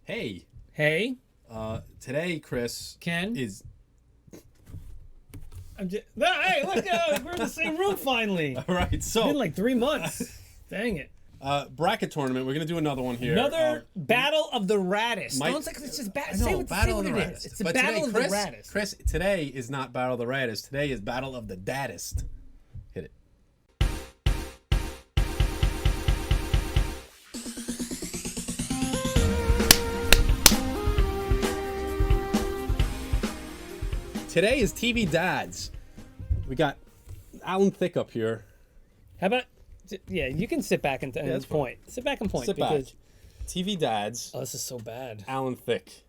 Hey. Hey. Today, Chris. Ken. Is. Hey, look, we're in the same room finally. All right, so. It's been like 3 months. Dang it. Bracket tournament. We're gonna do another one here. Another battle of the Raddest. Don't say it's just say what it is. It's a battle of the Raddest. Chris, today is not battle of the Raddest. Today is battle of the Daddest. Hit it. Today is TV Dads. We got Alan Thicke up here. How about? Yeah, you can sit back and point. Sit back and point. Sit back. TV Dads. Oh, this is so bad. Alan Thicke.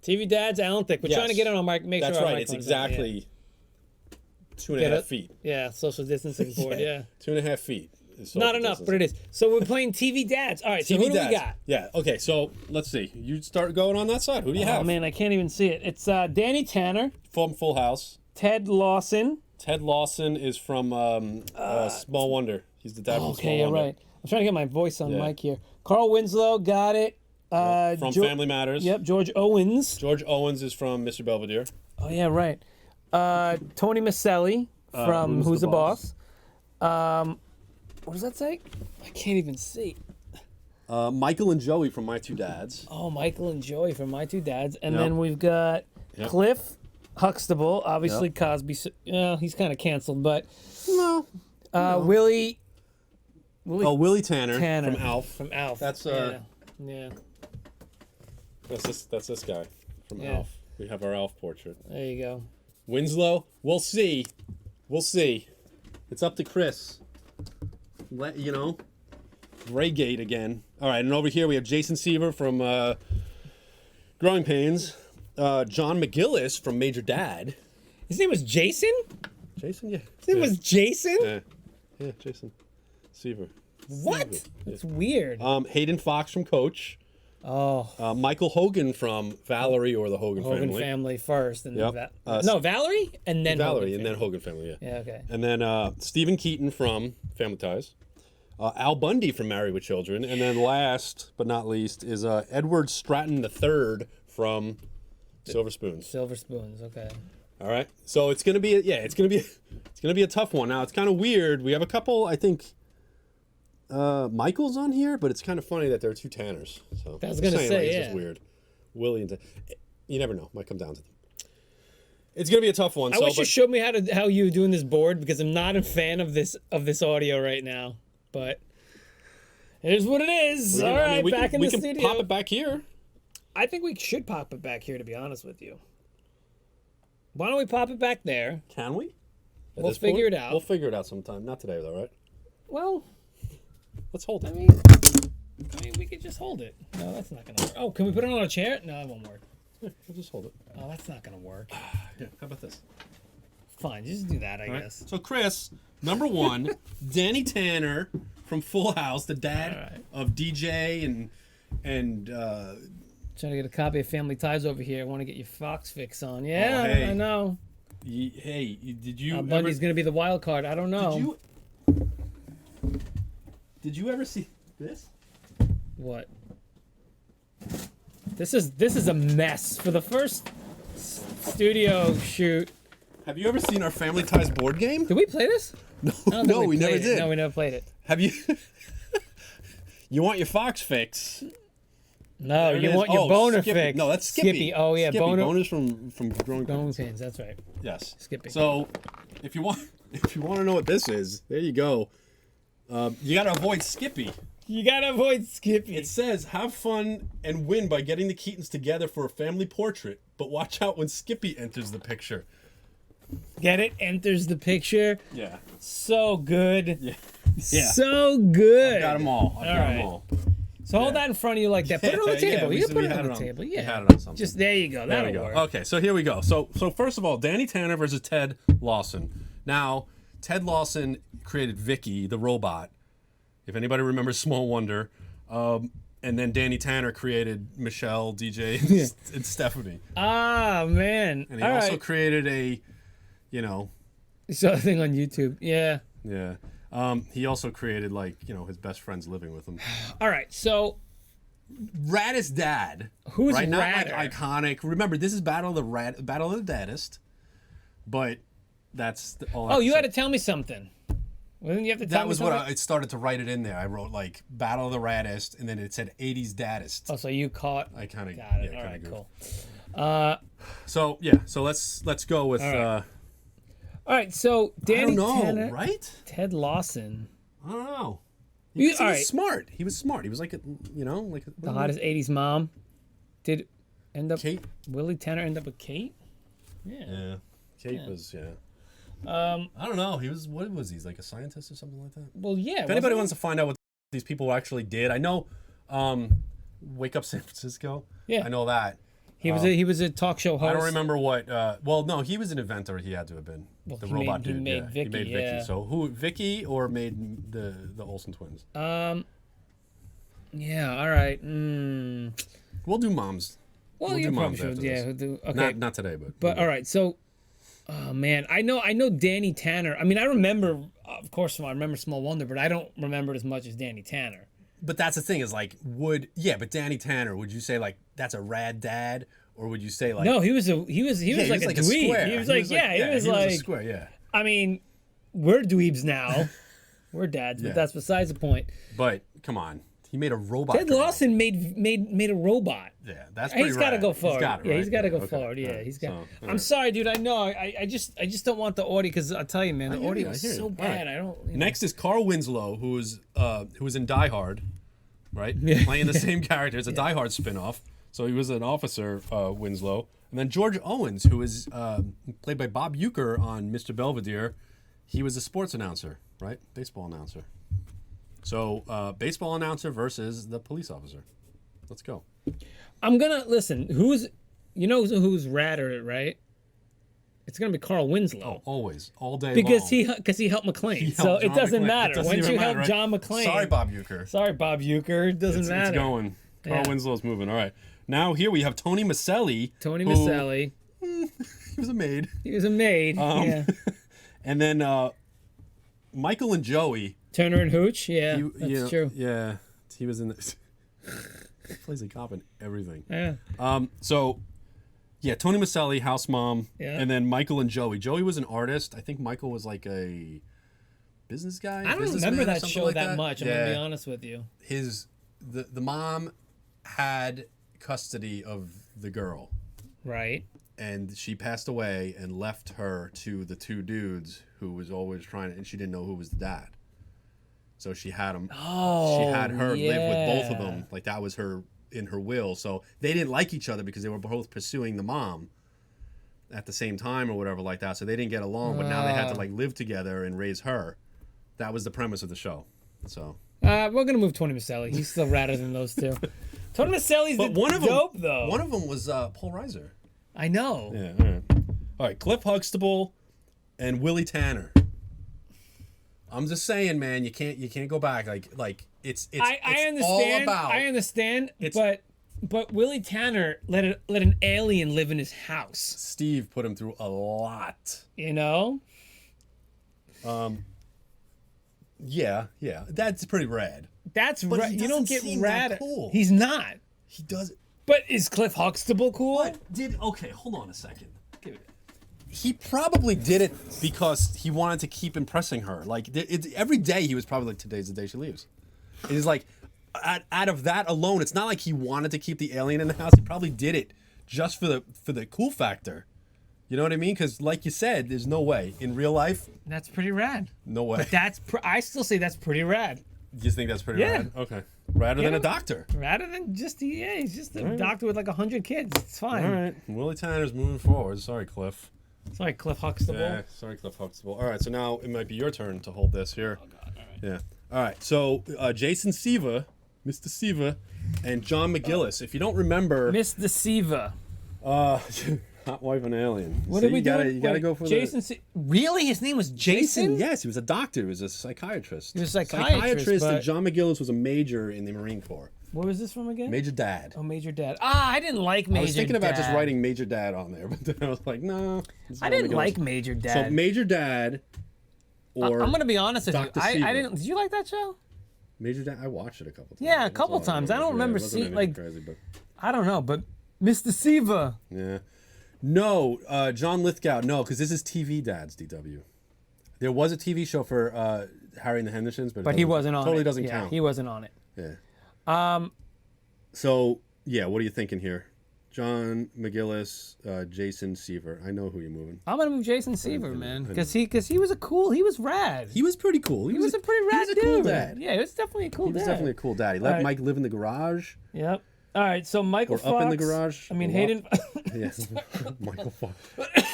TV Dads, Alan Thicke. We're trying to get on our mic. Make That's sure our right. mic It's comes out, exactly 2.5 feet. Yeah, social distancing board. Yeah. 2.5 feet. Not enough, but it is. So we're playing TV Dads. All right. So who do we got? Yeah. Okay. So let's see. You start going on that side. Who do you have? Oh man, I can't even see it. It's Danny Tanner. From Full House. Ted Lawson. Ted Lawson is from Small Wonder. He's the dad from Small Wonder. Okay, you're right. I'm trying to get my voice on mic here. Carl Winslow, got it. From Family Matters. Yep, George Owens. George Owens is from Mr. Belvedere. Oh, yeah, right. Tony Miceli from Who's the Boss. What does that say? I can't even see. Michael and Joey from My Two Dads. Oh, Michael and Joey from My Two Dads. And then we've got Cliff Huxtable, obviously Cosby. Yeah, he's kind of canceled, but... No. Willie... Willie Tanner from Alf. From Alf. That's yeah. That's this guy from Alf. We have our Alf portrait. There you go. Winslow. We'll see. It's up to Chris. Raygate again. All right, and over here we have Jason Seaver from Growing Pains. John McGillis from Major Dad. His name was Jason? Jason, yeah. His name was Jason? Yeah, Jason Seaver. What? Seaver. That's weird. Hayden Fox from Coach. Oh. Michael Hogan from Valerie or the Hogan Family. Hogan Family first. And Yep. no, Valerie and then Valerie Hogan and then Hogan Family, yeah. Yeah, okay. And then Stephen Keeton from Family Ties. Al Bundy from Married with Children. And then last but not least is Edward Stratton III from Silver Spoons. Silver Spoons, okay. All right. So it's gonna be a tough one. Now it's kind of weird. We have a couple, I think, Michael's on here, but it's kind of funny that there are two Tanners. So I was gonna say, it's just weird. Willie and you never know. Might come down to them. It's gonna be a tough one. I wish you showed me how you were doing this board because I'm not a fan of this audio right now. But it is what it is. All right, back in the studio. We can pop it back here. I think we should pop it back here, to be honest with you. Why don't we pop it back there? Can we? We'll figure it out. We'll figure it out sometime. Not today, though, right? Well, let's hold it. I mean, we could just hold it. No, that's not gonna work. Oh, can we put it on a chair? No, it won't work. Yeah, we'll just hold it. Oh, that's not gonna work. Yeah, how about this? Fine, just do that, I guess. So, Chris, number one, Danny Tanner from Full House, the dad of DJ and trying to get a copy of Family Ties over here. I want to get your Fox fix on. Yeah, oh, hey. I know. Did you? Bundy's gonna be the wild card. I don't know. Did you ever see this? What? This is a mess for the first studio shoot. Have you ever seen our Family Ties board game? Did we play this? No, we never did. No, we never played it. Have you? You want your Fox fix? No, you want your boner Skippy. fix. No, that's Skippy. Oh yeah, Skippy. Boners from Growing Pains. That's right. Yes, Skippy. So, if you want to know what this is, there you go. You gotta avoid Skippy. You gotta avoid Skippy. It says, have fun and win by getting the Keetons together for a family portrait, but watch out when Skippy enters the picture. Get it? Enters the picture. Yeah. So good. Yeah. So good. I got them all. Them all. So hold that in front of you like that. Put it on the table. You can put it on the table. Yeah. We had it on something. Just there you go. That'll work. Okay, so here we go. So first of all, Danny Tanner versus Ted Lawson. Now, Ted Lawson created Vicky, the robot. If anybody remembers Small Wonder. And then Danny Tanner created Michelle, DJ, and Stephanie. Ah, man. And he also created a, You saw a thing on YouTube. Yeah. Yeah. He also created his best friends living with him. All right, so Raddest dad. Who's right? Not Radder? like iconic. Remember, this is Battle of the Daddest, but that's all. Oh, you had to tell me something. Well, then you have to tell That me was something. what I started to write it in there. I wrote like Battle of the Raddest, and then it said 80's Daddest. Oh, so you caught. I kind of Got it. yeah, All kind right, of cool. So yeah, so let's go with. All right, so Danny I don't know, Tanner, right? Ted Lawson, I don't know. You- He all right. was smart. He was smart. He was like a, like the hottest '80s mom, did end up Kate. Willie Tanner end up with Kate? Yeah. Yeah, Kate was I don't know. He was what was he? Like a scientist or something like that? Well, yeah. If anybody wants to find out what these people actually did, I know. Wake Up San Francisco. Yeah. I know that. he was a talk show host. I don't remember what. Well, no, he was an inventor. He had to have been the he robot made- he dude. made yeah. He Vicky, made yeah. Vicky. So who? Vicky or made the Olsen twins? Yeah. All right. We'll do moms. Well, We'll you do probably moms should. after Yeah. this. Okay. Not today, but. But all right, so, oh man, I know Danny Tanner. I mean, I remember, of course, I remember Small Wonder, but I don't remember it as much as Danny Tanner. But that's the thing is like, but Danny Tanner, would you say like that's a rad dad, or would you say like? No, he was like a dweeb. square. He was like a square. Yeah. I mean, we're dweebs now. We're dads, but Yeah. that's besides the point. But come on, he made a robot. Ted girl. Lawson made a robot. Yeah, that's pretty He's got to rad. go forward. He's got it, Yeah, right? he's got to go okay. forward. Yeah, All right. he's got. So, all I'm sorry, dude. I know. I just don't want the audio because I'll tell you, man, the hear audio you, I is hear you. so All bad. right. I don't. Next is Carl Winslow, who was in Die Hard, right? Playing the same character. It's a Die Hard spinoff. So he was an officer, Winslow. And then George Owens, who is played by Bob Uecker on Mr. Belvedere. He was a sports announcer, right? Baseball announcer. So baseball announcer versus the police officer. Let's go. I'm gonna listen. Who's Radder, right? It's gonna be Carl Winslow. Oh, always, all day Because long. he helped McLean, He so helped it John doesn't McClane. matter. It doesn't Once even you matter, help right? John McClane, Sorry, Bob Uecker. Sorry, Bob Uecker. It doesn't matter. It's going. Carl Yeah. Winslow's moving. All right. Now here we have Tony Miceli. Tony who- Miceli. He was a maid. He was a maid. Yeah. And then Michael and Joey. Turner and Hooch. Yeah, You that's know, true. Yeah, he was in this. He plays a cop in everything. Yeah. So, yeah, Tony Miceli, house mom, Yeah. and then Michael and Joey. Joey was an artist. I think Michael was like a business guy. I don't businessman remember or that something show like that much. I'm Yeah. gonna be honest with you. The mom had custody of the girl, Right. and she passed away and left her to the two dudes who was always trying to, and she didn't know who was the dad. So she had him. Oh. She had her live with both of yeah. them. Like that was her in her will. So they didn't like each other because they were both pursuing the mom at the same time or whatever like that. So they didn't get along. But now they had to like live together and raise her. That was the premise of the show. So. We're gonna move Tony Miceli. He's still radder than those two. Tony Miceli's But one of them, dope though. One of them was Paul Reiser. I know. Yeah. All right. All right. Cliff Huxtable and Willie Tanner. I'm just saying, man, you can't go back. Like it's I understand. all about. I understand. But Willie Tanner let an alien live in his house. Steve put him through a lot. You know. Yeah, that's pretty rad. That's But right. he You don't doesn't get seem that rad. cool. He's not. He does. But is Cliff Huxtable cool? Okay, hold on a second. He probably did it because he wanted to keep impressing her. Like every day he was probably like, today's the day she leaves. And he's like, out of that alone, it's not like he wanted to keep the alien in the house. He probably did it just for the cool factor. You know what I mean? Because like you said, there's no way in real life. That's pretty rad. No way. But that's I still say that's pretty rad. You think that's pretty Yeah. rad? Okay. Rather than a doctor. Rather than just he's just a doctor with like 100 kids. It's fine. All right. Willie Tanner's moving forward. Sorry, Cliff. Sorry, Cliff Huxtable. Yeah, sorry, Cliff Huxtable. All right, so now it might be your turn to hold this here. Oh God. All right. Yeah. All right, so Jason Seaver, Mr. Seaver, and John McGillis. If you don't remember, Mr. Seaver. Hot Wife and Alien. What See, did we do? You gotta go for Jason. Really? His name was Jason? Yes, he was a doctor. He was a psychiatrist. He was a psychiatrist, and but- John McGillis was a major in the Marine Corps. Where was this from again? Major Dad. Oh, Major Dad. I didn't like Major Dad. I was thinking about just writing Major Dad on there, but then I was like, no. I didn't like Major Dad. So Major Dad, or I'm gonna be honest with Dr. you. I Seaver. didn't. Did you like that show? Major Dan, I watched it a couple times. Yeah, a That's couple all times. I don't remember it wasn't seeing anything like crazy, but I don't know, but Mr. Seaver. yeah. No, John Lithgow. No, because this is TV Dads. DW. There was a TV show for Harry and the Hendersons, but He wasn't on it. Totally doesn't Yeah, count. he wasn't on it. Yeah. So yeah, what are you thinking here? John McGillis, Jason Seaver. I know who you're moving. I'm gonna move Jason Seaver, man, because he was rad. He was pretty cool. He was a pretty rad dude. He was a cool dad. Yeah, he was definitely a cool dad. He was definitely a cool dad. He let right. Mike live in the garage. Yep. All right, so Michael Or Fox. up in the garage. I mean, or Hayden. Yeah, Michael Fox.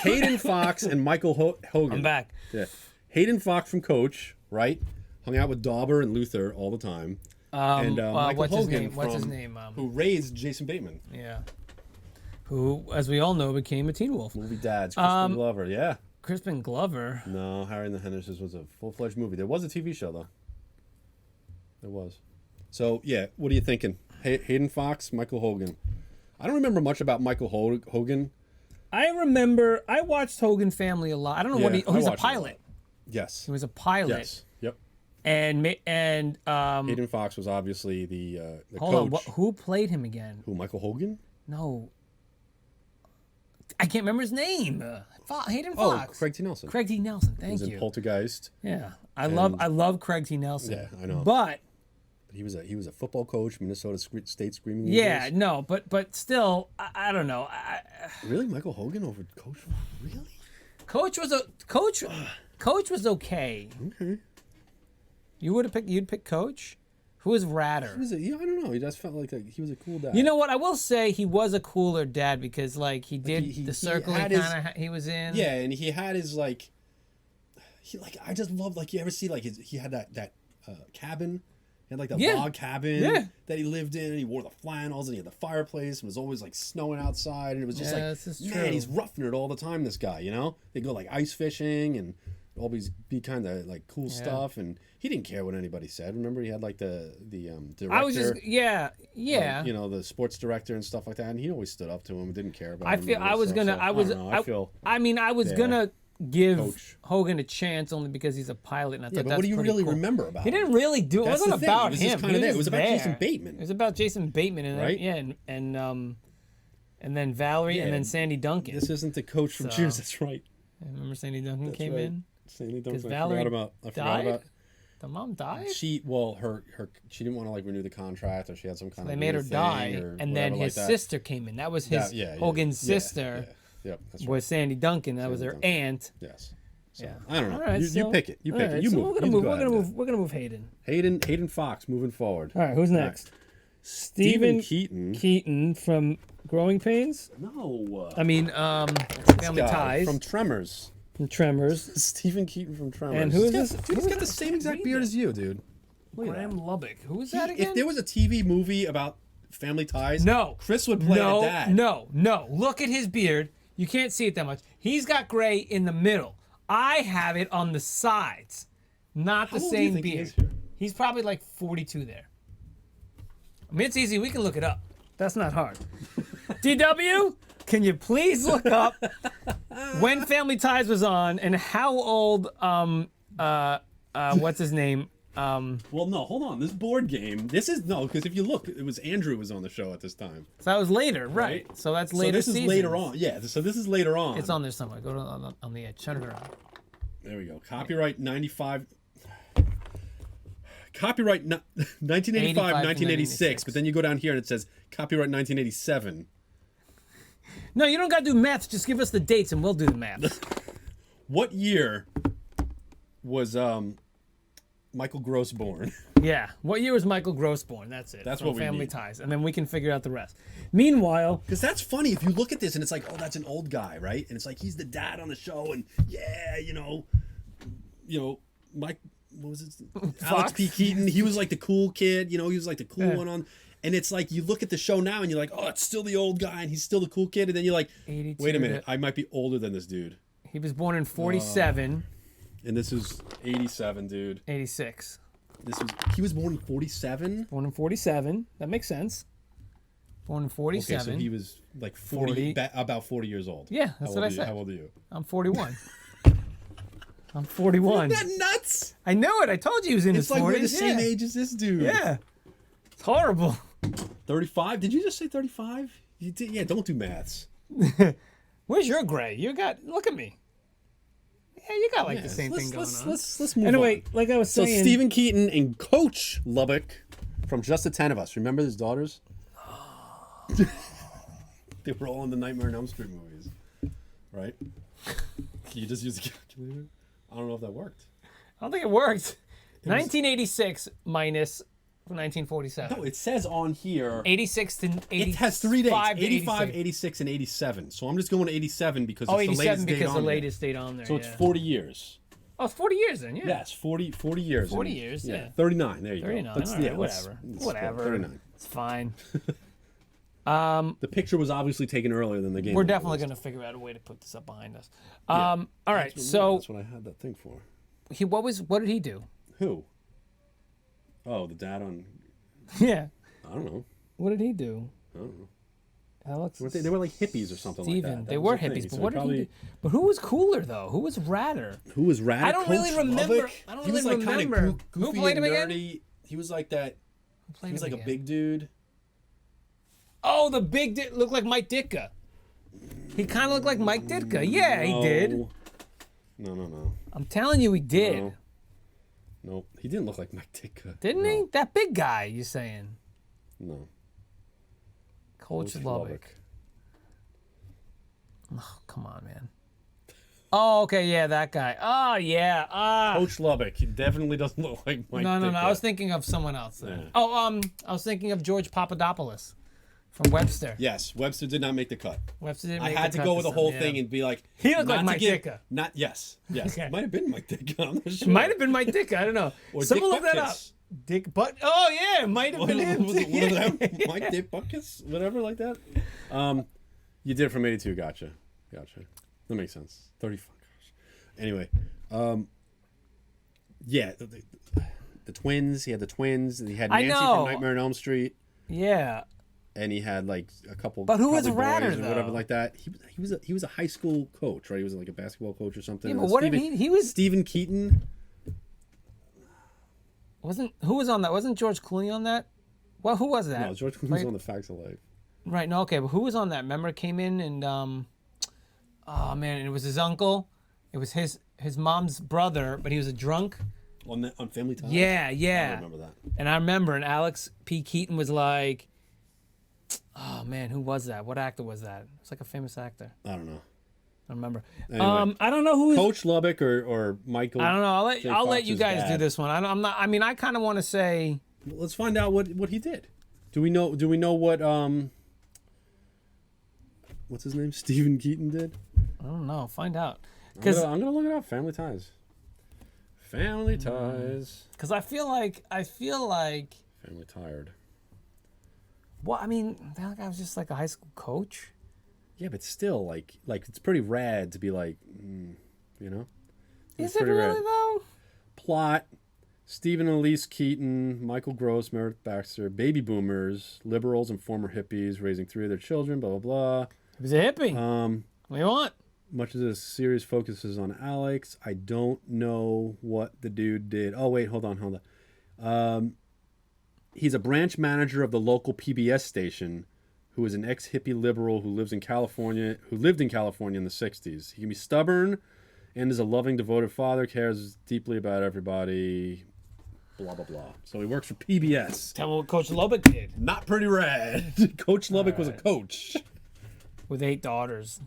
Hayden Fox and Michael Hogan. I'm back. Yeah, Hayden Fox from Coach, right? Hung out with Dauber and Luther all the time. And Michael what's his Hogan name? What's his name? who raised Jason Bateman. Yeah. Who, as we all know, became a Teen Wolf. Movie dads. Crispin Glover. Yeah. Crispin Glover. No, Harry and the Hendersons was a full-fledged movie. There was a TV show though. There was. So yeah, what are you thinking? Hayden Fox, Michael Hogan. I don't remember much about Michael Hogan. I remember I watched Hogan Family a lot. I don't know what he. Oh, he's a watched it lot. pilot. Yes. He was a pilot. Yes. Yep. And Hayden Fox was obviously the hold coach. on, who played him again? Who? Michael Hogan? No, I can't remember his name. Hayden Oh, Fox. Craig T. Nelson. Craig T. Nelson. He was Thank in you. Poltergeist. Yeah, I love Craig T. Nelson. Yeah, I know. But He was a football coach, Minnesota State Screaming yeah, Eagles. no, but still, I don't know. Really, Michael Hogan over Coach? Really? Coach was okay. Okay. You'd pick Coach. Who was radder? I don't know. He just felt like he was a cool dad. You know what? I will say he was a cooler dad because like he did he the circle had he was in. Yeah, and he had his like. I just love you ever see he had that cabin. He had like the log cabin that he lived in. And he wore the flannels and he had the fireplace. And it was always like snowing outside, and it was just this is man, true. he's roughing it all the time. This guy, they go like ice fishing and always be kind of like cool stuff, and he didn't care what anybody said. Remember, he had like the director. I was just the sports director and stuff like that, and he always stood up to him, didn't care about. I feel him I was gonna. I was. I mean, I was gonna give Coach Hogan a chance only because he's a pilot, and I thought but that's what do you pretty really cool. remember about He him? didn't really do. It That's wasn't the thing. about It was just him. kinda He there. was It was about there. Jason Bateman. It was about Jason Bateman, and Right? and then Valerie, and then Sandy Duncan. This isn't the coach from Cheers. That's right. Remember Sandy Duncan came right. in. Sandy Duncan. Valerie I forgot died? about. The mom died. She didn't want to renew the contract, or she had some kind They of made her weird die, thing or and then whatever his like that. sister came in. That was his Hogan's sister. Yep, that's right. Was Sandy Duncan. That was her Duncan. aunt. Yes. So, Yeah. I don't know. All right, you pick it. You pick it. You so move. We're gonna You move. go We're ahead, gonna man. move. We're gonna move Hayden. Hayden Fox moving forward. All right. Who's next? Stephen Keeton. Keeton from Growing Pains. No. I mean, Family Guy Ties from Tremors. from Tremors. Stephen Keaton from Tremors. And who is He's this? got- Dude, he's got the same exact beard as you, dude. Look at Graham that. Lubbock. Who is that again? If there was a TV movie about Family Ties, No. Chris would play no, a dad. No. Look at his beard. You can't see it that much. He's got gray in the middle. I have it on the sides. Not the How old do you same think he beard. is here? He's probably like 42 there. I mean, it's easy. We can look it up. That's not hard. DW, can you please look up when Family Ties was on and how old what's his name? Well, no, hold on. This board game. Because if you look, it was Andrew was on the show at this time. So that was later, right? So that's later. So this is later on. Yeah. So this is later on. It's on there somewhere. Go to on the edge. Shut it around. There we go. Copyright 95. Copyright 1985, 1986. But then you go down here and it says copyright 1987. No, you don't got to do math. Just give us the dates and we'll do the math. What year was Michael Gross born? Yeah. What year was Michael Gross born? That's it. That's From what we Family need. Ties, and then we can figure out the rest. Meanwhile, Because that's funny. If you look at this and it's like, oh, that's an old guy, right? And it's like he's the dad on the show, and Mike, what was it? Alex P. Keaton. He was like the cool kid. He was like the cool one on. And it's like you look at the show now and you're like, oh, it's still the old guy and he's still the cool kid. And then you're like, 82 wait a minute, I might be older than this dude. he was born in 47, And this is 87, dude. 86. He was born in 47. Born in 47. That makes sense. Born in 47. Okay, so he was like 40. About 40 years old. Yeah, that's what I said. How old are you? I'm 41. I'm 41. Isn't that nuts? I know it. I told you he was in his 40s. It's like we're the same age as this dude. Yeah. It's horrible. 35? Did you just say 35? You did. Yeah, don't do maths. Where's your gray? You got, look at me. Yeah, you got the same thing going on. Let's move Anyway, on. like I was So saying. Stephen Keeton and Coach Lubbock from Just the 10 of Us. Remember his daughters? They were all in the Nightmare on Elm Street movies. Right? Can you just use a calculator? I don't know if that worked. I don't think it worked. 1986 minus 1947. No, it says on here. 86 to 85. It has 3 days. 85, 86. 86, and 87. So I'm just going to 87 because it's 87 the latest date because on the there. latest date on there. So it's 40 years. Oh, it's 40 years then, yeah. Yes, 40 years. 40 years, yeah. 39, there you 39. go. All right, whatever. Whatever. 39. It's fine. The picture was obviously taken earlier than the game. We're definitely going to figure out a way to put this up behind us. All right, so That's what I had that thing for. what did he do? Who? Oh, the dad on... Yeah. I don't know. What did he do? I don't know. Alex. They were like hippies or something like Steven. that. They That were was the hippies, thing. but So what did probably... he do? But who was cooler though? Who was radder? Who was rad? I don't Coach really remember. Lubbock? I don't He was really like kind remember. of Who goofy played and him again? nerdy. He was like that. Played He was him like a again? big dude. Oh, the big looked like Mike Ditka. He kind of looked like Mike Ditka. Yeah, he did. No. I'm telling you, he did. No. Nope. He didn't look like Mike Ditka. Didn't he? That big guy, you saying? No. Coach Coach Lubbock. Oh, come on, man. Oh, okay, yeah, that guy. Oh, yeah. Coach Lubbock. He definitely doesn't look like Mike No. Ditka. I was thinking of someone else there. Yeah. Oh, I was thinking of George Papadopoulos from Webster. Yes, Webster did not make the cut. Webster didn't I make had the to cut go with the this whole time, thing yeah. and be like, He looked like not to Mike give- Ditka. Not yes. Okay. Might have been Mike Ditka. I'm not sure. Might have been Mike Ditka. I don't know. Or Someone Dick look that up. Buckets. Dick Butt. Oh yeah, it might have What been him. was it one of them? Mike Dick Buckets, whatever like that. You did it from 82. Gotcha. That makes sense. 35. Gosh. Anyway, yeah, the twins. He had the twins, and he had I Nancy know. from Nightmare on Elm Street, Yeah. and he had like a couple. But who was probably Radder, boys or whatever though? like that. He was a high school coach, right? He was like a basketball coach or something. Yeah, but And what did he was Stephen Keeton. who was on that? Wasn't George Clooney on that? Well, who was that? No, George Clooney was on The Facts of Life. Right. No. Okay. But who was on that? Remember, came in and oh man, and it was his uncle. It was his mom's brother, but he was a drunk. On Family Ties. Yeah. I remember that. And I remember, and Alex P. Keaton was like, oh man, who was that? What actor was that? It's like a famous actor. I don't know. I remember. Anyway. I don't know who. Coach Lubbock or Michael. I don't know. I'll let you Fox's guys do dad. this one. I'm not. I mean, I kind of want to say. Let's find out what he did. Do we know what what's his name? Stephen Keaton did? I don't know. Find out. I'm gonna look it up. Family Ties. Family Ties. Because I feel like. Family Tired. Well, I mean, that guy was just like a high school coach. Yeah, but still, like it's pretty rad to be like, you know. Is it really though? Plot: Stephen and Elise Keaton, Michael Gross, Meredith Baxter, baby boomers, liberals, and former hippies, raising 3 of their children. Blah blah blah. He was a hippie. What do you want? Much of this series focuses on Alex. I don't know what the dude did. Oh, wait, hold on. He's a branch manager of the local PBS station who is an ex-hippie liberal who lived in California in the 60s. He can be stubborn and is a loving, devoted father, cares deeply about everybody, blah, blah, blah. So he works for PBS. Tell me what Coach Lubbock did. Not pretty rad. Coach Lubbock was a coach. With 8 daughters.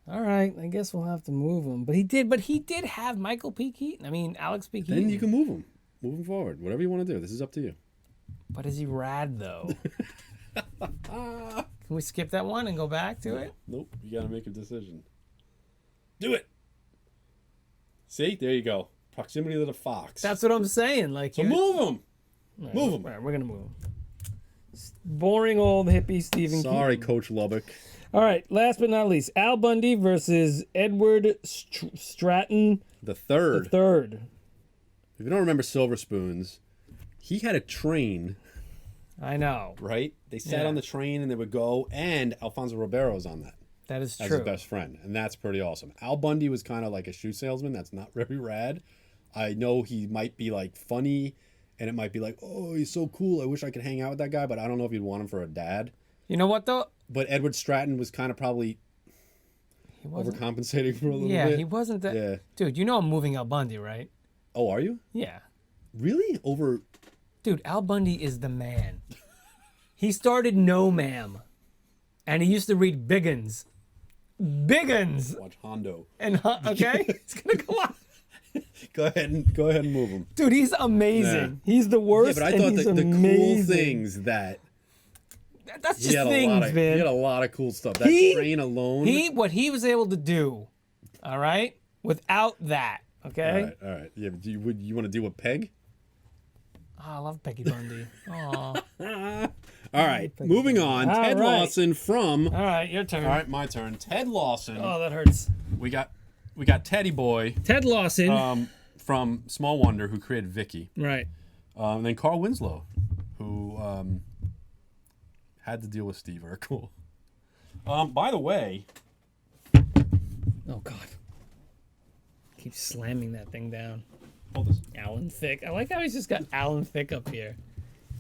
All right, I guess we'll have to move him. But he did have Michael P. Keaton. I mean, Alex P. Keaton. Then you can move him. Move him forward. Whatever you want to do. This is up to you. But is he rad, though? Can we skip that one and go back to it? Nope. You got to make a decision. Do it. See? There you go. Proximity to the fox. That's what I'm saying. Like, so move him. Right, Move him. All right, we're going to move him. Boring old hippie Stephen Sorry, Keaton. Coach Lubbock. All right, last but not least, Al Bundy versus Edward Stratton The third. III. If you don't remember Silver Spoons, he had a train, I know. right? They sat Yeah. on the train and they would go, and Alfonso Ribeiro was on that. That is as true. his best friend, and that's pretty awesome. Al Bundy was kind of like a shoe salesman. That's not very rad. I know he might be like funny, and it might be like, oh, he's so cool. I wish I could hang out with that guy, but I don't know if you'd want him for a dad. You know what though? But Edward Stratton was kind of probably overcompensating for a little bit. Yeah, he wasn't that. Yeah. Dude, you know I'm moving Al Bundy, right? Oh, are you? Yeah. Really? Over? Dude, Al Bundy is the man. He started No Ma'am, and he used to read Biggins. Biggins. Watch Hondo. And okay, it's gonna go on. Go ahead and move him. Dude, he's amazing. He's the worst. Yeah, but I and thought he's the cool amazing. things that That's he just had things, a lot of, man. He had a lot of cool stuff. That train alone. What he was able to do, all right, without that, okay. All right. Yeah, but you want to do a peg? Oh, I love Peggy Bundy. Aw. All right, moving on. All Ted right. Lawson from. All right, your turn. All right, my turn. Ted Lawson. Oh, that hurts. We got Teddy Boy Ted Lawson. from Small Wonder, who created Vicky. Right. And then Carl Winslow, who had to deal with Steve Urkel. By the way. Oh God. Keep slamming that thing down. Hold this. Alan Thicke. I like how he's just got Alan Thicke up here.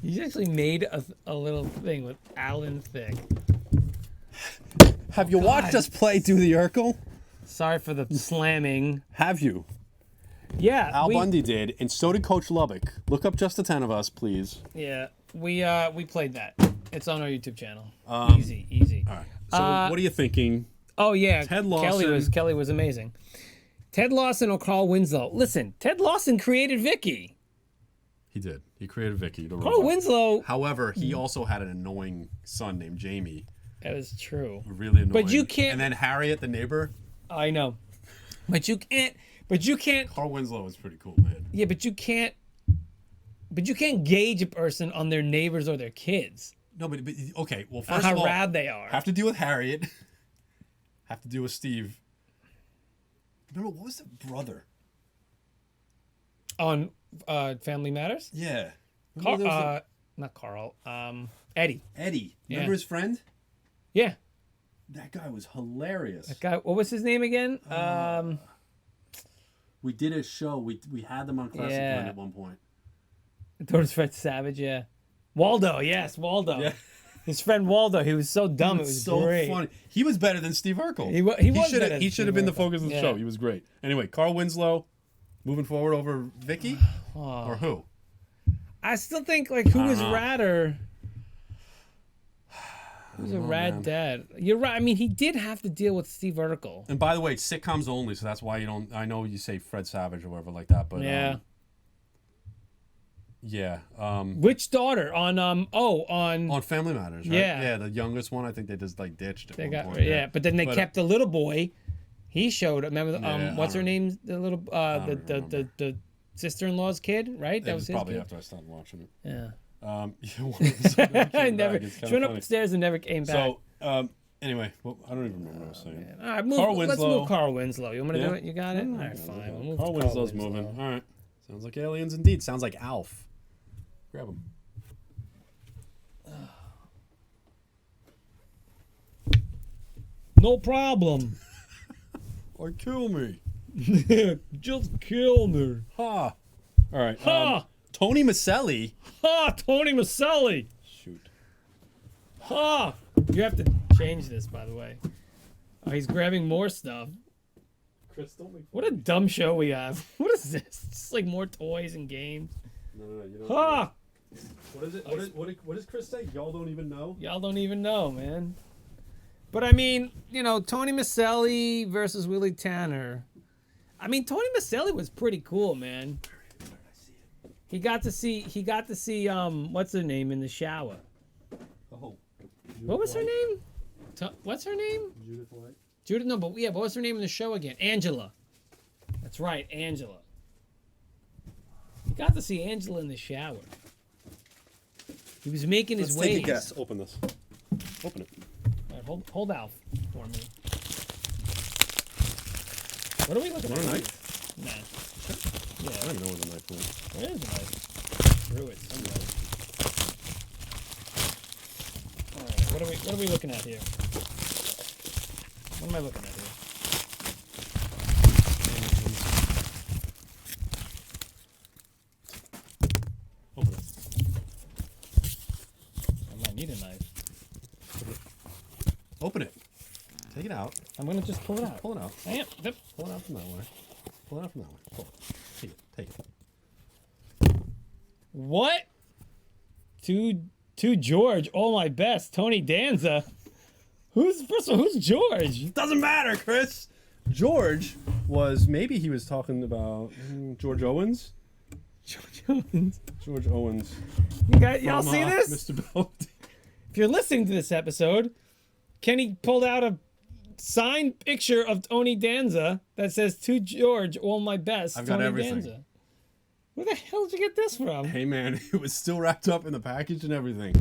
He's actually made a little thing with Alan Thicke. Have you watched us play Do the Urkel? Sorry for the slamming. Have you? Yeah. Al Bundy did, and so did Coach Lubbock. Look up Just the 10 of Us, please. Yeah. We played that. It's on our YouTube channel. Um, Easy. All right. So what are you thinking? Oh yeah. Ted Lawson. Kelly was amazing. Ted Lawson or Carl Winslow. Listen, Ted Lawson created Vicky. He did. He created Vicky. Carl Winslow. However, he also had an annoying son named Jamie. That is true. Really annoying. But you can't. And then Harriet, the neighbor. I know. But you can't. Carl Winslow was pretty cool, man. Yeah, but you can't gauge a person on their neighbors or their kids. No, but okay. Well, first How of all, rad they are. have to deal with Harriet. Have to deal with Steve. Remember, what was the brother? On Family Matters? Yeah. Not Carl. Eddie. Eddie. Remember Yeah. his friend? Yeah. That guy was hilarious. That guy. What was his name again? We did a show. We had them on Classic Yeah. Blend at one point. I thought it was Fred Savage. Yeah. Waldo. Yes, Waldo. Yeah. His friend Waldo. He was so dumb. It was so great. funny. He was better than Steve Urkel. He was better than He should Steve have been the Urkel. focus of the Yeah. show. He was great. Anyway, Carl Winslow, moving forward over Vicky, or who? I still think like who was know. radder. Who's a rad man. dad? You're right. I mean, he did have to deal with Steve Urkel. And by the way, sitcoms only, so that's why you don't. I know you say Fred Savage or whatever like that, but Yeah. yeah. Which daughter on On Family Matters, right? Yeah. Yeah, the youngest one. I think they just like ditched at they one got point. yeah, but then they kept the little boy. He showed. Remember Yeah, what's I her don't name? The little don't the sister-in-law's kid, right? That was his probably kid. after I stopped watching it. Yeah. Yeah, one of the sons that I came never. back. It's She kinda went funny. upstairs and never came back. So, anyway, well, I don't even remember what I was saying. All right, Carl let's Winslow. move Carl Winslow. You want me to Yeah. do it? You got it? All right, fine. We'll move Carl to Winslow's Winslow. moving. All right. Sounds like aliens indeed. Sounds like Alf. Grab him. No problem. Or kill me. Just kill me. Ha. All right. Ha! Tony Miceli. Ha! Tony Miceli. Shoot. Ha! You have to change this, by the way. Oh, he's grabbing more stuff. Chris, don't make What a dumb show we have. What is this? It's just like more toys and games. No. You don't. Ha! What is it? What does Chris say? Y'all don't even know. Y'all don't even know, man. But I mean, Tony Miceli versus Willie Tanner. I mean, Tony Miceli was pretty cool, man. He got to see what's her name in the shower. Oh. What was her name? What's her name? Judith White. Judith, no, but what's her name in the show again? Angela. That's right, Angela. You got to see Angela in the shower. He was making his waves. Take a guess. Open this. Open it. All right, hold Alf for me. What are we looking Want a at? knife? Nah. I Yeah, don't even know where the knife went. where is the knife? Threw it somewhere. All right, what are we looking at here? What am I looking at here? Open it. I might need a knife. Open it. Take it out. I'm gonna just pull it out. Pull it out. Damn. Yep. Pull it out from that way. Pull it out from that way. Pull it. Take it. Take it. What? To George, all my best, Tony Danza. Who's George? Doesn't matter, Chris. George was, maybe he was talking about George Owens. George Owens. George Owens. Y'all see this? Mr. Bell. If you're listening to this episode, Kenny pulled out a signed picture of Tony Danza that says to George, all my best, I've got Tony everything. Danza. Where the hell did you get this from? Hey man, it was still wrapped up in the package and everything.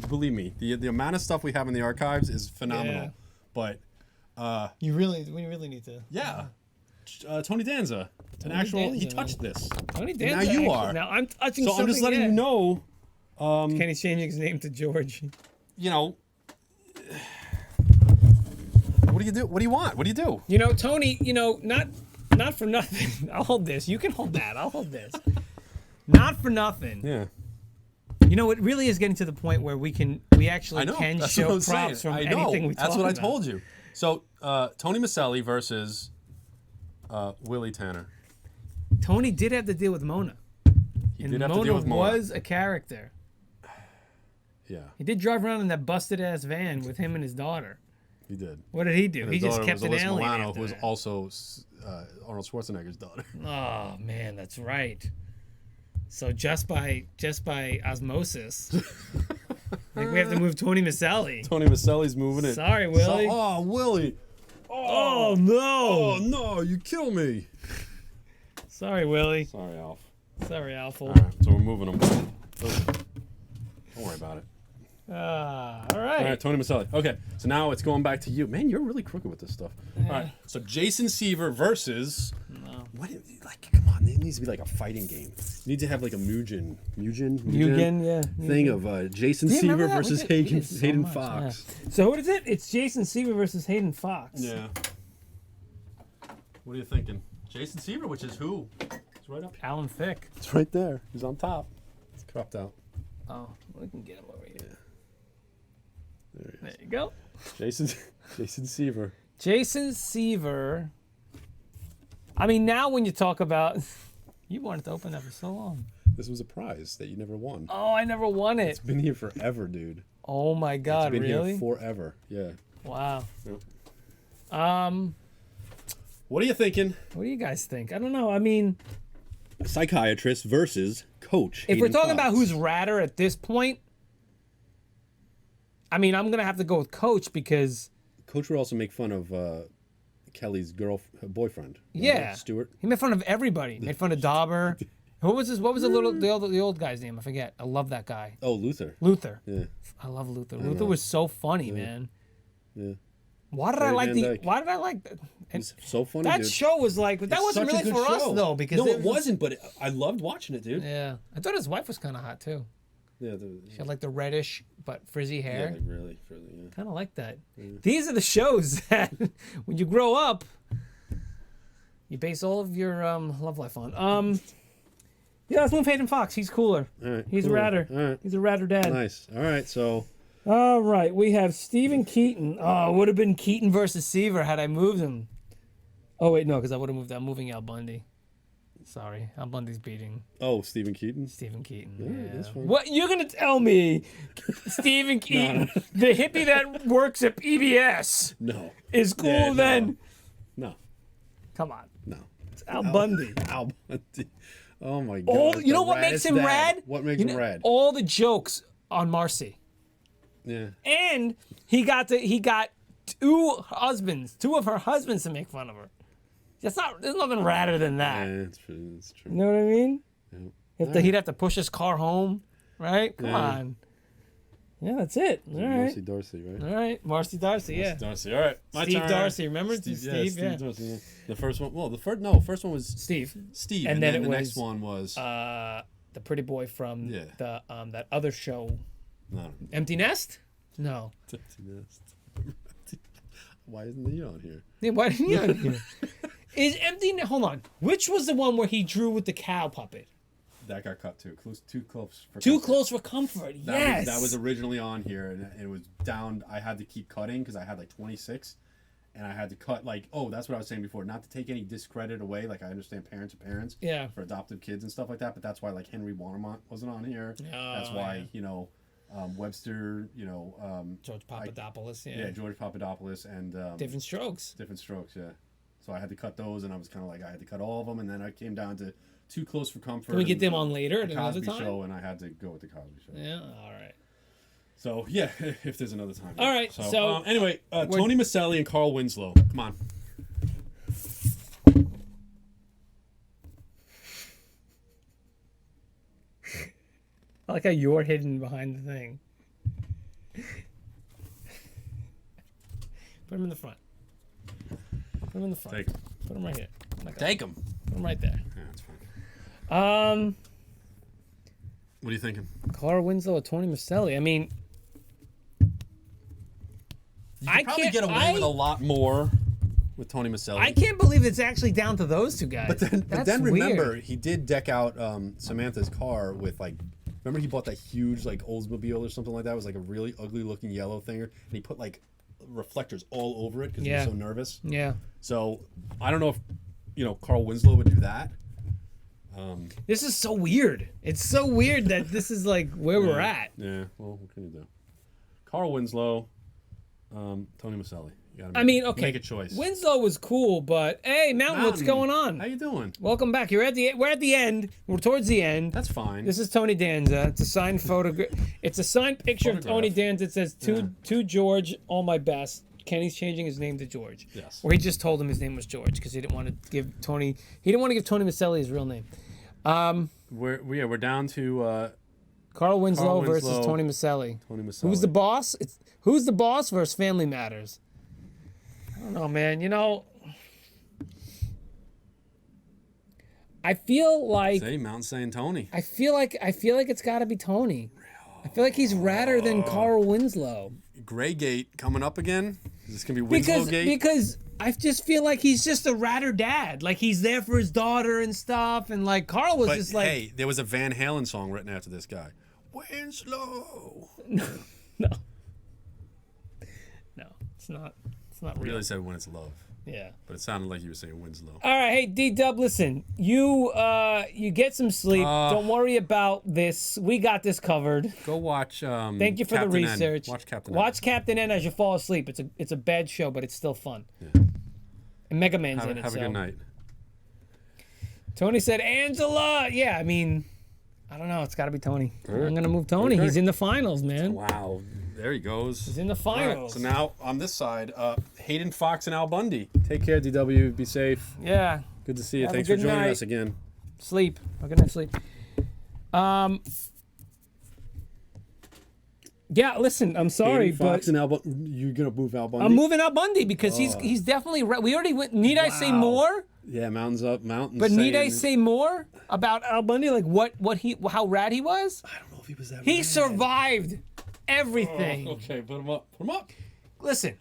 Believe me, the amount of stuff we have in the archives is phenomenal. Yeah. But we really need to. yeah, Tony Danza, he touched this. Tony Now Danza. you are. Now I'm touching So something. I'm just letting you know. Kenny's changing his name to George. You know. What do you do? What do you want? What do you do? You know, Tony. You know, not for nothing. I'll hold this. You can hold that. I'll hold this. Not for nothing. Yeah. You know, it really is getting to the point where we actually I know. can That's show what I'm props saying. from I know. anything we talk That's what I about. told you. So Tony Miceli versus Willie Tanner. Tony did have to deal with Mona. He And did have Mona to deal with Mona. was a character. Yeah, He did drive around in that busted ass van with him and his daughter. he did. What did he do? And He his just daughter kept was an Alyssa alien. Milano, after who was that. also Arnold Schwarzenegger's daughter. Oh man, that's right. So just by osmosis, I think we have to move Tony Miceli. Tony Miceli's moving it. Sorry, Willie. Oh, Willie. Oh no! Oh no, you kill me. Sorry, Willie. Sorry, Alf. Sorry, Alfie. All right, so we're moving him. Don't worry about it. All All right. right, Tony Miceli. Okay, so now it's going back to you. Man, you're really crooked with this stuff. All right, so Jason Seaver versus. No. What? Like, come on, it needs to be like a fighting game. You need to have like a Mugen, yeah. thing of Jason Do you remember Seaver that? versus We did so Hayden much, Fox. yeah. So what is it? It's Jason Seaver versus Hayden Fox. Yeah. What are you thinking? Jason Seaver, which is who? It's right up. Alan Thicke. It's right there. He's on top. It's cropped out. Oh, we can get him over here. There he There is. you go. Jason Seaver. Jason Seaver. I mean, now when you talk about, you wanted to open that for so long. This was a prize that you never won. Oh, I never won it. It's been here forever, dude. Oh my God, It's been really? here forever. Yeah. Wow. Yep. What are you thinking? What do you guys think? I don't know. I mean, Psychiatrist versus coach. if we're Hayden talking about Fox. who's radder at this point, I mean, I'm gonna have to go with Coach because Coach would also make fun of Kelly's her boyfriend. yeah, Stuart. he made fun of everybody. Made fun of Dauber. What was the old guy's name? I forget. I love that guy. Oh, Luther. Luther. Yeah. I love Luther. Luther was so funny, man. Yeah. Why did Barry I like Van the? Dyke. Why did I like that? And It's so funny, that dude. show was like, that It's wasn't such a really good for us show. though, because no, it wasn't. But I loved watching it, dude. Yeah, I thought his wife was kind of hot too. Yeah. She had like the reddish but frizzy Yeah, hair. like really, yeah. Kind of like that. These are the shows that when you grow up, you base all of your love life on. Yeah, let's move Hayden Fox. He's cooler. All right. He's cool. a radder. All right. He's a radder dad. Nice. All right. So. All right, we have Stephen Keeton. Oh, it would have been Keeton versus Seaver had I moved him. Oh wait, no, because I would have moved. I'm moving Al Bundy. Sorry, Al Bundy's beating Oh, Stephen Keaton. Stephen Keeton. Yeah, that's fine. What you're gonna tell me? Stephen Keaton, the hippie that works at PBS, No. is cool. Yeah, no. Then No. come on, No. it's Al Bundy. Al Bundy. Oh my God. All you know The what makes raddest him dad. rad? What makes You him know, rad? All the jokes on Marcy, Yeah. and he got two of her husbands to make fun of her. There's nothing radder than that. Yeah, it's true. It's true. You know what I mean? Yeah. He'd have to push his car home, right? Come Yeah. on. Yeah, that's it. All right. Marcy Darcy, right? All right. Marcy Darcy, yeah. Darcy. All right. My Steve turn. Darcy, remember? Steve, Steve, yeah. Darcy. Yeah. The first one. Well, first one was Steve. Steve, And and, then then it the was, next one was The pretty boy from Yeah. the that other show. no. Empty Nest? No. why isn't he on here? Yeah, why didn't he on here? Is empty? Hold on. Which was the one where he drew with the cow puppet? That got cut too. Too close for Too comfort. close for comfort. Yes. That was originally on here, and it was down. I had to keep cutting because I had like 26, and I had to cut like, oh, that's what I was saying before. Not to take any discredit away. Like I understand parents are parents. Yeah. For adoptive kids and stuff like that, but that's why like Henry Wanamont wasn't on here. That's why Webster. George Papadopoulos. Yeah, George Papadopoulos and Different Strokes. Different Strokes. Yeah. So I had to cut those, and I was kind of like I had to cut all of them, and then I came down to Too Close for Comfort. Can we get them on later at the another Cosby time? Show, and I had to go with the Cosby Show. Yeah, all right. So yeah, if there's another time. All right. So anyway, Tony Miceli and Carl Winslow. Come on. I like how you're hidden behind the thing. Put him in the front. Put him in the front. Take him. Put him right here. Take him. Put him right there. Yeah, that's fine. What are you thinking? Carl Winslow or Tony Miceli? I mean, You could probably get away with a lot more with Tony Miceli. I can't believe it's actually down to those two guys. But then remember, weird. he did deck out Samantha's car with like. Remember he bought that huge like Oldsmobile or something like that. It was like a really ugly looking yellow thing, and he put like reflectors all over it because he was so nervous. Yeah. So I don't know if Carl Winslow would do that. This is so weird. It's so weird that this is like where we're at. Yeah. Well, what can you do? Carl Winslow, Tony Miceli. You gotta make a choice. Winslow was cool, but hey, Mountain, what's going on? How you doing? Welcome back. We're at the end. We're towards the end. That's fine. This is Tony Danza. It's a signed photograph. It's a signed picture of Tony Danza. It says to George, all my best. Kenny's changing his name to George. Yes. Or he just told him his name was George because he didn't want to give Tony. He didn't want to give Tony Miceli his real name. We're down to Carl Winslow versus Tony Miceli. Tony Miceli. Who's the boss? Who's the boss versus Family Matters. I don't know, man. I feel like Mountain saying Tony. I feel like it's got to be Tony. I feel like he's radder than Carl Winslow. Graygate coming up again. Is this gonna be Winslow Gate? Because I just feel like he's just a radder dad. Like he's there for his daughter and stuff, and like Carl was just like. Hey, there was a Van Halen song written after this guy. Winslow. No, it's not. It's not I real. really said When It's Love. Yeah. But it sounded like you were saying Winslow. All right, hey D-Dub, listen. You get some sleep. Don't worry about this. We got this covered. Go watch. Thank you for Captain the research. N. Watch Captain N as you fall asleep. It's a bad show, but it's still fun. Yeah. And Mega Man's in it. Have a good night. Tony said Angela. Yeah, I mean, I don't know. It's got to be Tony. Right. I'm gonna move Tony. Okay. He's in the finals, man. Wow. There he goes. He's in the finals. Right, so now on this side, Hayden, Fox, and Al Bundy. Take care, DW. Be safe. Yeah. Good to see you. Have Thanks a for good joining night. us again. Sleep. Have a good night. Sleep. Yeah, listen, I'm sorry, Hayden, Fox, but and Al you're gonna move Al Bundy? I'm moving Al Bundy because he's definitely. We already went. Need I say more? Yeah, mountains up, mountains. But need I say more about Al Bundy? Like how rad he was? I don't know if he was that. He rad. survived everything. Okay, put him up. Put him up. Listen.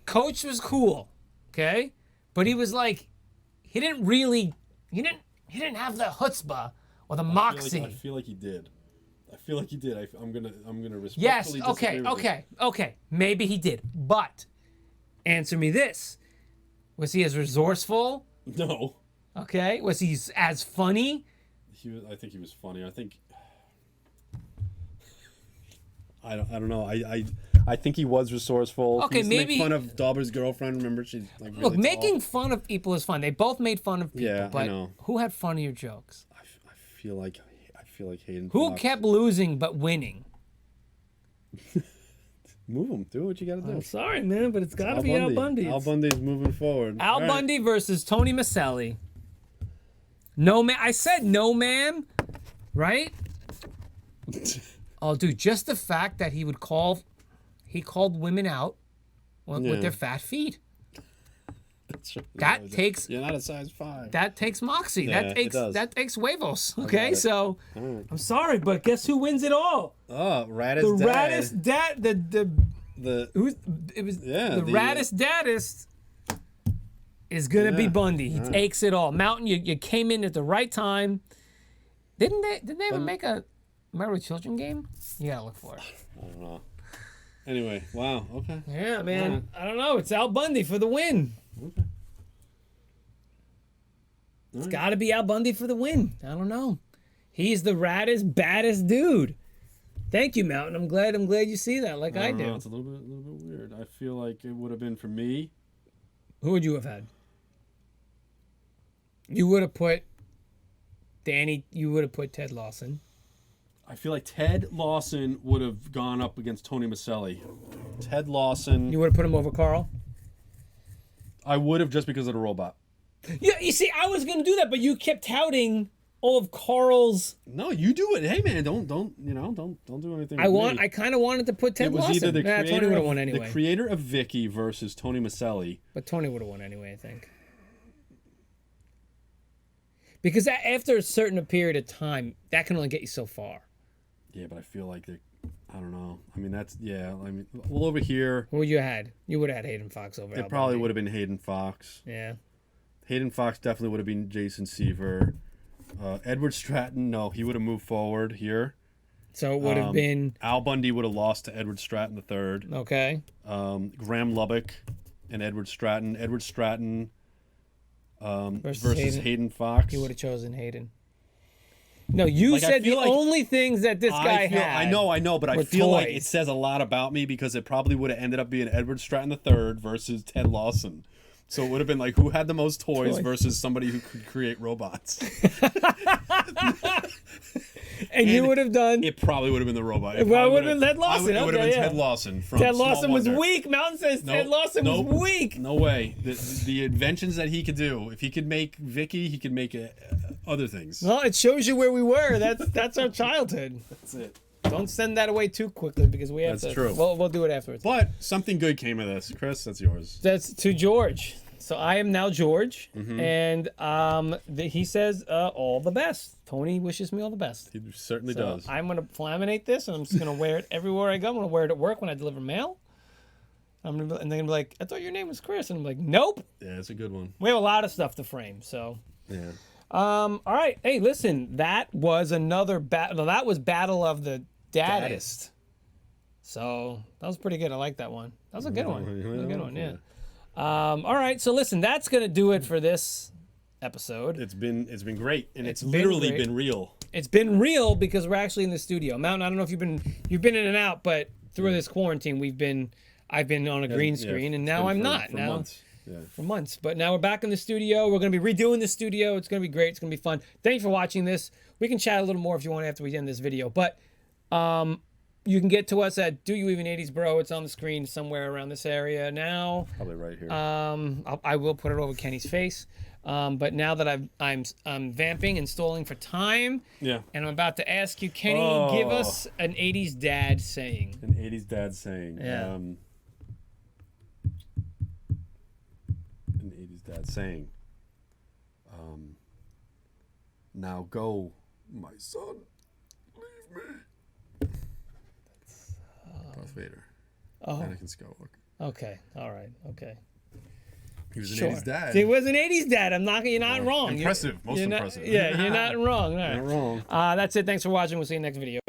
Coach was cool, okay, but he was like, he didn't have the chutzpah or the moxie. I feel like he did. I'm gonna respectfully Yes. disagree with you. Okay. Maybe he did, but answer me this: was he as resourceful? No. Okay. Was he as funny? I think he was funny. I think. I don't know. I think he was resourceful. Okay, maybe make fun of Dauber's girlfriend. Remember, she's like really Look, tall. making fun of people is fun. They both made fun of people. Yeah, but I know. who had funnier jokes? I feel like Hayden. Who Fox. kept losing but winning? Move him. Do what you got to do. I'm sorry, man, but it's got to be Al Bundy. Al Bundy's moving forward. Al Bundy versus Tony Miceli. No man. I said no man, right? Oh, dude, just the fact that he called women out with their fat feet. That takes. You're not a size 5. That takes moxie. Yeah, that takes huevos. Okay, it. so Right. I'm sorry, but guess who wins it all? Oh, Raddest The dad. Raddest dad. The the Raddest Daddest is gonna be Bundy. He takes it all. Mountain, you came in at the right time. Did they ever make a Married with Children game? You gotta look for it. I don't know. Anyway, wow. Okay. Yeah, man. I don't know. It's Al Bundy for the win. Okay. It's got to be Al Bundy for the win. I don't know. He's the raddest, baddest dude. Thank you, Mountain. I'm glad you see that like I do. Know, it's a little bit weird. I feel like it would have been for me. Who would you have had? You would have put Danny. You would have put Ted Lawson. I feel like Ted Lawson would have gone up against Tony Miceli. Ted Lawson. You would have put him over Carl? I would have, just because of the robot. Yeah, you see, I was gonna do that, but you kept touting all of Carl's. No, you do it. Hey, man, don't do anything. I kind of wanted to put Ted Lawson. It was either the Tony would have won anyway. The creator of Vicky versus Tony Miceli. But Tony would have won anyway, I think. Because after a certain period of time, that can only get you so far. Yeah, but I feel like I don't know. I mean, well, over here. What would you have had? You would have had Hayden Fox over. It probably would have been Hayden Fox. Yeah. Hayden Fox definitely would have been Jason Seaver. Edward Stratton, no, he would have moved forward here. So it would have been. Al Bundy would have lost to Edward Stratton III. Okay. Graham Lubbock and Edward Stratton. Edward Stratton versus Hayden Fox. He would have chosen Hayden. No, you said the only things that this guy had. I know, but I feel like toys. it says a lot about me because it probably would have ended up being Edward Stratton III versus Ted Lawson. So it would have been like, who had the most toys versus somebody who could create robots. And you would have done. It probably would have been the robot. It would have been Ted Lawson. It would have been Ted Lawson. From Ted Lawson Small was Wonder. weak. Mountain says Ted Lawson was weak. No way. The inventions that he could do. If he could make Vicky, he could make other things. Well, it shows you where we were. That's our childhood. That's it. Don't send that away too quickly because we have to. That's true. We'll do it afterwards. But something good came of this. Chris, that's yours. That's to George. So I am now George, and he says all the best. Tony wishes me all the best. He certainly does. I'm going to laminate this, and I'm just going to wear it everywhere I go. I'm going to wear it at work when I deliver mail. And they're going to be like, I thought your name was Chris. And I'm like, nope. Yeah, it's a good one. We have a lot of stuff to frame, so. Yeah. All right. Hey, listen, that was another battle. That was Battle of the Daddest. So that was pretty good. I like that one. That was a good one. That was a good one, yeah. All right, so listen, that's gonna do it for this episode. It's been great, and it's literally been real. It's been real because we're actually in the studio. Mountain, I don't know if you've been in and out, but through this quarantine, I've been on a green screen, and now I'm not. For now months. Yeah. For months, but now we're back in the studio. We're gonna be redoing the studio. It's gonna be great. It's gonna be fun. Thank you for watching this. We can chat a little more if you want after we end this video, but you can get to us at Do You Even 80s Bro. It's on the screen somewhere around this area now. Probably right here. I will put it over Kenny's face. But now that I'm vamping and stalling for time, and I'm about to ask you, Kenny, give us an 80s dad saying. An 80s dad saying. Yeah. An 80s dad saying. Now go, my son. Leave me. Darth Vader. Anakin Skywalker. Okay. All right. Okay. He was an 80s dad. He was an 80s dad. You're not wrong. Impressive. Most impressive. You're not wrong. All right. Not wrong. That's it. Thanks for watching. We'll see you next video.